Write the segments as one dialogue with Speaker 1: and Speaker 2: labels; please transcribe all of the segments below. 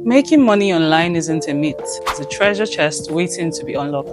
Speaker 1: Making money online isn't a myth, it's a treasure chest waiting to be unlocked.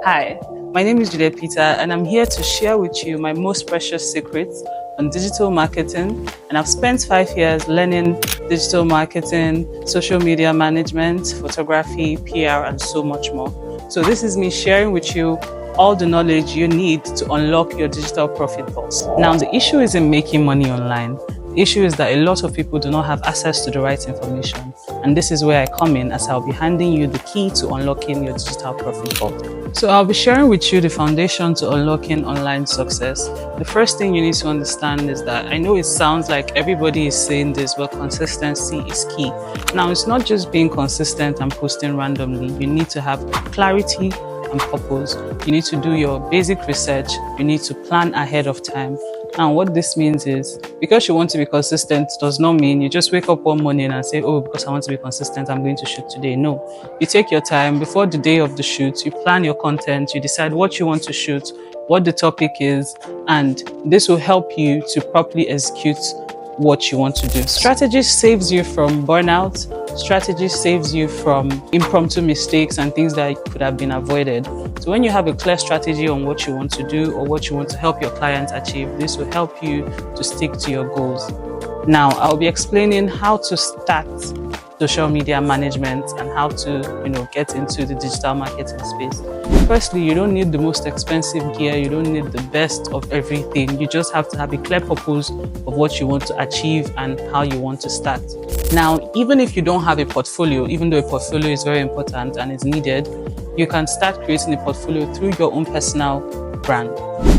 Speaker 1: Hi, my name is Julia Peter, and I'm here to share with you my most precious secrets on digital marketing. And I've spent 5 years learning digital marketing, social media management, photography, PR, and so much more. So this is me sharing with you all the knowledge you need to unlock your digital profit pulse. Now, the issue isn't making money online. The issue is that a lot of people do not have access to the right information. And this is where I come in, as I'll be handing you the key to unlocking your digital profit vault. So I'll be sharing with you the foundation to unlocking online success. The first thing you need to understand is that I know it sounds like everybody is saying this, but consistency is key. Now, it's not just being consistent and posting randomly. You need to have clarity and purpose. You need to do your basic research. You need to plan ahead of time. And what this means is, because you want to be consistent does not mean you just wake up one morning and say, oh, because I want to be consistent, I'm going to shoot today. No, you take your time before the day of the shoot, you plan your content, you decide what you want to shoot, what the topic is, and this will help you to properly execute what you want to do. Strategy saves you from burnout. Strategy saves you from impromptu mistakes and things that could have been avoided. So when you have a clear strategy on what you want to do or what you want to help your clients achieve, this will help you to stick to your goals. Now, I'll be explaining how to start social media management and how to, get into the digital marketing space. Firstly, you don't need the most expensive gear. You don't need the best of everything. You just have to have a clear purpose of what you want to achieve and how you want to start. Now, even if you don't have a portfolio, even though a portfolio is very important and is needed, you can start creating a portfolio through your own personal brand.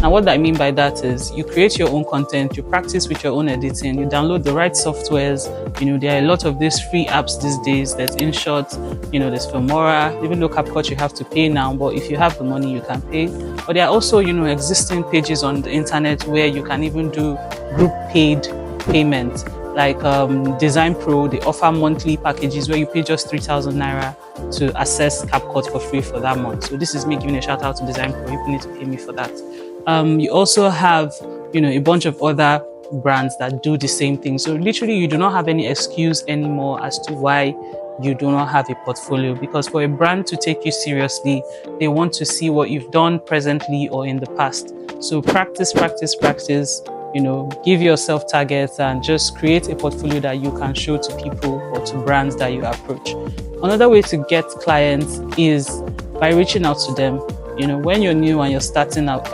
Speaker 1: Now, what I mean by that is you create your own content, you practice with your own editing, you download the right softwares. There are a lot of these free apps these days. There's InShot, there's Filmora. Even though CapCut you have to pay now, but if you have the money, you can pay. But there are also, existing pages on the internet where you can even do group paid payment. Like Design Pro, they offer monthly packages where you pay just 3,000 Naira to access CapCut for free for that month. So this is me giving a shout out to Design Pro. You need to pay me for that. You also have, a bunch of other brands that do the same thing. So literally, you do not have any excuse anymore as to why you do not have a portfolio, because for a brand to take you seriously, they want to see what you've done presently or in the past. So practice. Give yourself targets and just create a portfolio that you can show to people or to brands that you approach. Another way to get clients is by reaching out to them. When you're new and you're starting out,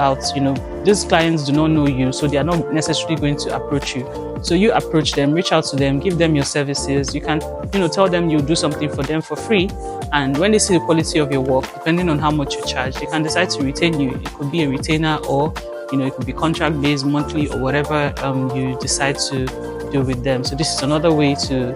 Speaker 1: these clients do not know you, so they are not necessarily going to approach you. So you approach them, reach out to them, give them your services. You can, tell them you do something for them for free. And when they see the quality of your work, depending on how much you charge, they can decide to retain you. It could be a retainer or it could be contract-based, monthly, or whatever you decide to do with them. So this is another way to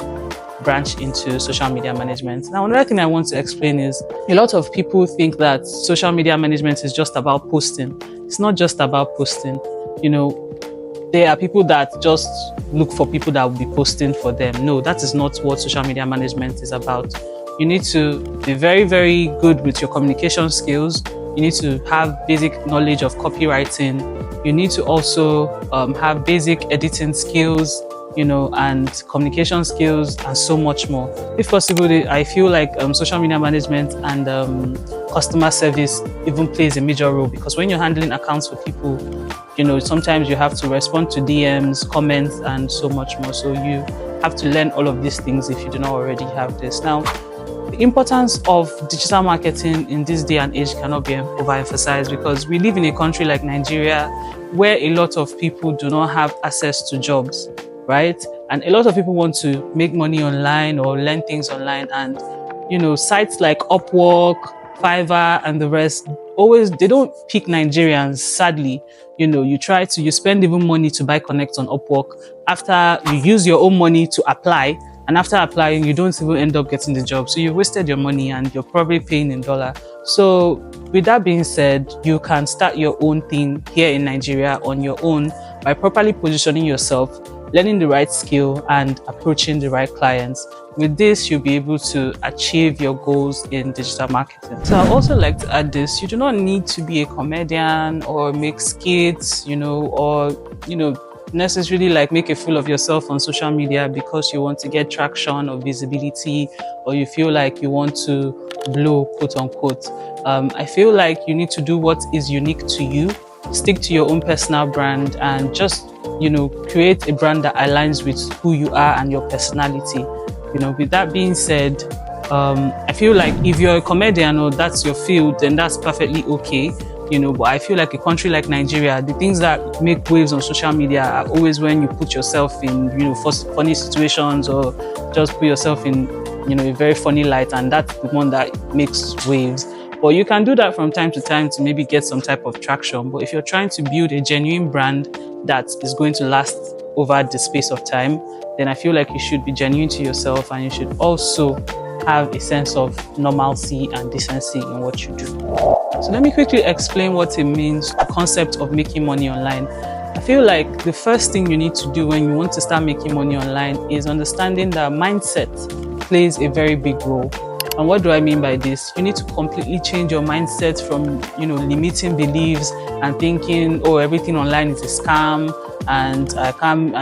Speaker 1: branch into social media management. Now, another thing I want to explain is a lot of people think that social media management is just about posting. It's not just about posting. There are people that just look for people that will be posting for them. No, that is not what social media management is about. You need to be very, very good with your communication skills. You need to have basic knowledge of copywriting. You need to also have basic editing skills, and communication skills, and so much more. If possible, I feel like social media management and customer service even plays a major role, because when you're handling accounts for people, sometimes you have to respond to DMs, comments, and so much more. So you have to learn all of these things if you do not already have this. Now, the importance of digital marketing in this day and age cannot be overemphasized, because we live in a country like Nigeria where a lot of people do not have access to jobs, right? And a lot of people want to make money online or learn things online. And, sites like Upwork, Fiverr, and the rest, they don't pick Nigerians, sadly. You spend even money to buy connects on Upwork. After you use your own money to apply, and after applying, you don't even end up getting the job. So you wasted your money and you're probably paying in dollar. So with that being said, you can start your own thing here in Nigeria on your own by properly positioning yourself, learning the right skill, and approaching the right clients. With this, you'll be able to achieve your goals in digital marketing. So I'd also like to add this: you do not need to be a comedian or make skits, or necessarily like make a fool of yourself on social media because you want to get traction or visibility, or you feel like you want to blow, quote unquote. I feel like you need to do what is unique to you, stick to your own personal brand, and just, create a brand that aligns with who you are and your personality. With that being said, I feel like if you're a comedian or that's your field, then that's perfectly okay. But I feel like a country like Nigeria, the things that make waves on social media are always when you put yourself in, funny situations, or just put yourself in, a very funny light, and that's the one that makes waves. But you can do that from time to time to maybe get some type of traction. But if you're trying to build a genuine brand that is going to last over the space of time, then I feel like you should be genuine to yourself, and you should also have a sense of normalcy and decency in what you do. So let me quickly explain what it means, the concept of making money online. I feel like the first thing you need to do when you want to start making money online is understanding that mindset plays a very big role. And what do I mean by this? You need to completely change your mindset from, limiting beliefs and thinking, oh, everything online is a scam, and I can't,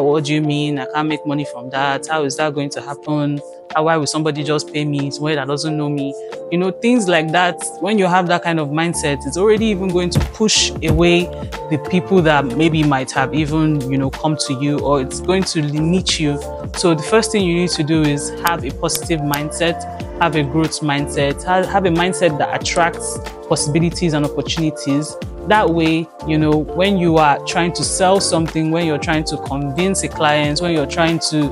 Speaker 1: what do you mean? I can't make money from that. How is that going to happen? Why would somebody just pay me? Somebody that doesn't know me? Things like that. When you have that kind of mindset, it's already even going to push away the people that maybe might have even, come to you, or it's going to limit you. So the first thing you need to do is have a positive mindset, have a growth mindset, have a mindset that attracts possibilities and opportunities. That way, when you are trying to sell something, when you're trying to convince a client, when you're trying to,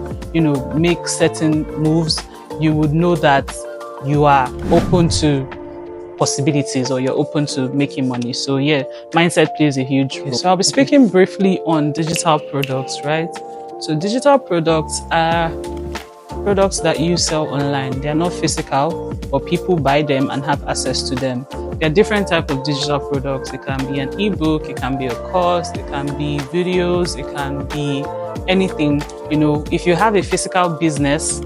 Speaker 1: make certain moves, you would know that you are open to possibilities, or you're open to making money. So yeah, mindset plays a huge role. So I'll be speaking briefly on digital products, right? So digital products are products that you sell online. They are not physical, but people buy them and have access to them. There are different types of digital products. It can be an ebook, it can be a course, it can be videos, it can be anything. If you have a physical business,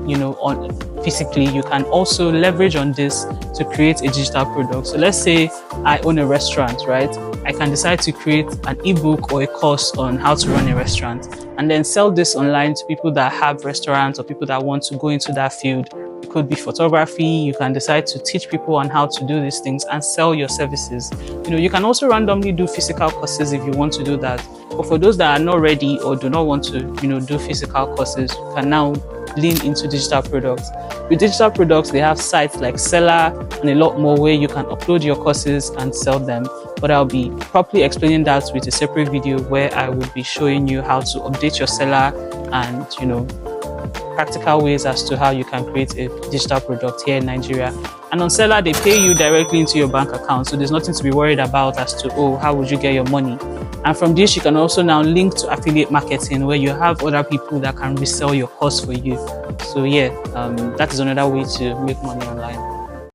Speaker 1: physically, you can also leverage on this to create a digital product. So let's say I own a restaurant, right? I can decide to create an ebook or a course on how to run a restaurant, and then sell this online to people that have restaurants or people that want to go into that field. It could be photography. You can decide to teach people on how to do these things and sell your services. You can also randomly do physical courses if you want to do that. But for those that are not ready or do not want to, do physical courses, you can now lean into digital products. With digital products, they have sites like Selar and a lot more where you can upload your courses and sell them. But I'll be properly explaining that with a separate video where I will be showing you how to update your Selar and, practical ways as to how you can create a digital product here in Nigeria. And on Selar, they pay you directly into your bank account. So there's nothing to be worried about as to, how would you get your money? And from this, you can also now link to affiliate marketing, where you have other people that can resell your course for you. So yeah, that is another way to make money online.